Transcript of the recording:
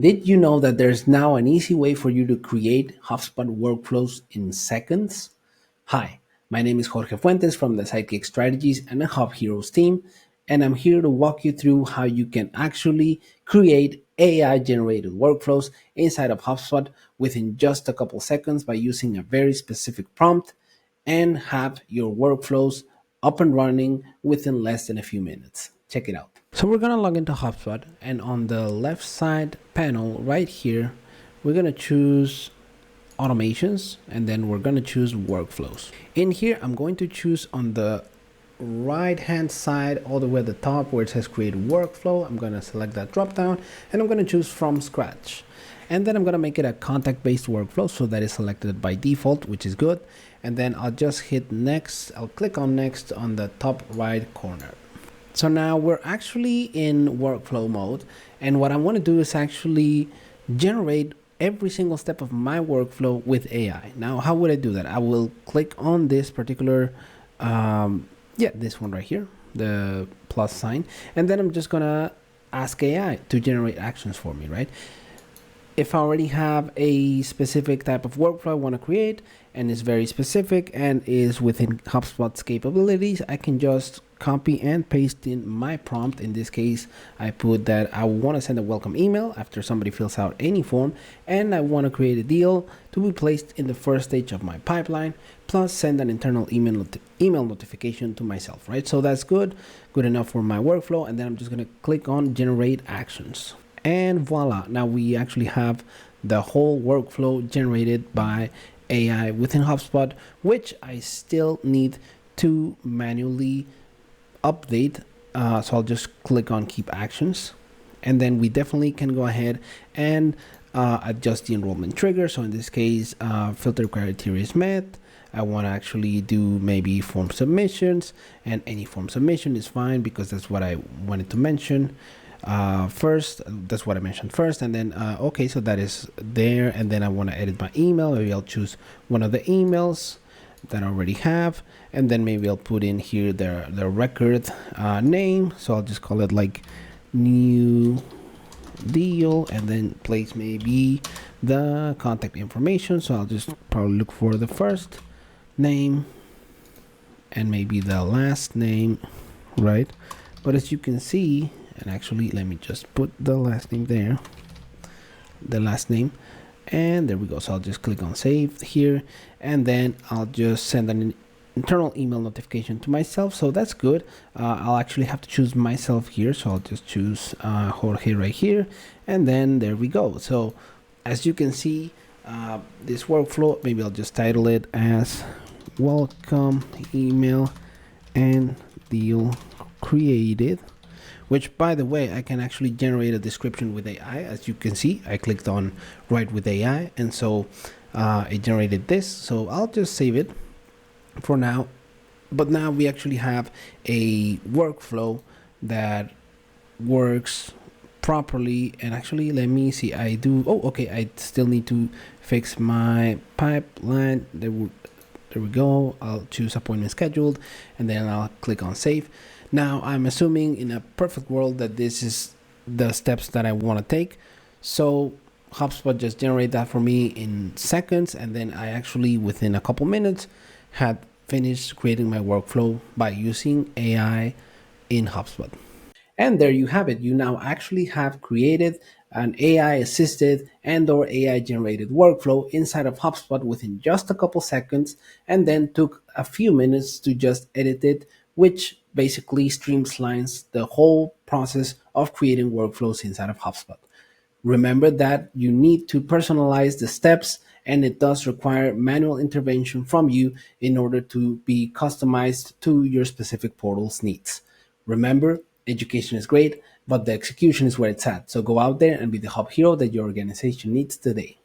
Did you know that there's now an easy way for you to create HubSpot workflows in seconds? Hi, my name is Jorge Fuentes from the Sidekick Strategies and the Hub Heroes team, and I'm here to walk you through how you can actually create AI generated workflows inside of HubSpot within just a couple seconds by using a very specific prompt and have your workflows up and running within less than a few minutes. Check it out. So we're gonna log into HubSpot, and on the left side panel right here, we're gonna choose automations, and then we're gonna choose workflows. In here, I'm going to choose on the right hand side all the way at the top where it says create workflow. I'm gonna select that drop down, and I'm gonna choose from scratch. And then I'm gonna make it a contact based workflow, so that is selected by default, which is good. And then I'll just hit next. I'll click on next on the top right corner. So now we're actually in workflow mode, and what I want to do is actually generate every single step of my workflow with AI. Now, how would I do that? I will click on this particular, this one right here, the plus sign, and then I'm just gonna ask AI to generate actions for me, right? If I already have a specific type of workflow I want to create and is very specific and is within HubSpot's capabilities, I can just copy and paste in my prompt. In this case, I put that I want to send a welcome email after somebody fills out any form, and I want to create a deal to be placed in the first stage of my pipeline, plus send an internal email notification to myself, right? So that's good enough for my workflow. And then I'm just going to click on generate actions. And voila, now we actually have the whole workflow generated by AI within HubSpot, which I still need to manually update. So I'll just click on keep actions, and then we definitely can go ahead and adjust the enrollment trigger. So in this case, filter criteria is met. I want to actually do maybe form submissions, and any form submission is fine because that's what I wanted to mention first. That's what I mentioned first, and then okay, so that is there. And then I want to edit my email. Maybe I'll choose one of the emails that I already have, and then maybe I'll put in here the record name. So I'll just call it like new deal, and then place maybe the contact information. So I'll just probably look for the first name and maybe the last name, right? But as you can see, and actually let me just put the last name there, the last name, and there we go. So I'll just click on save here, and then I'll just send an internal email notification to myself. So that's good. I'll actually have to choose myself here, so I'll just choose Jorge right here, and then there we go. So as you can see, this workflow, maybe I'll just title it as welcome email and deal created, which, by the way, I can actually generate a description with AI. As you can see, I clicked on write with AI, and so it generated this. So I'll just save it for now. But now we actually have a workflow that works properly. And actually, let me see, I still need to fix my pipeline. There we go. I'll choose appointment scheduled, and then I'll click on save. Now, I'm assuming in a perfect world that this is the steps that I want to take. So HubSpot just generated that for me in seconds, and then I actually, within a couple minutes, had finished creating my workflow by using AI in HubSpot. And there you have it. You now actually have created an AI assisted and or AI generated workflow inside of HubSpot within just a couple seconds, and then took a few minutes to just edit it, which basically streamlines the whole process of creating workflows inside of HubSpot. Remember that you need to personalize the steps, and it does require manual intervention from you in order to be customized to your specific portal's needs. Remember, education is great, but the execution is where it's at. So go out there and be the hub hero that your organization needs today.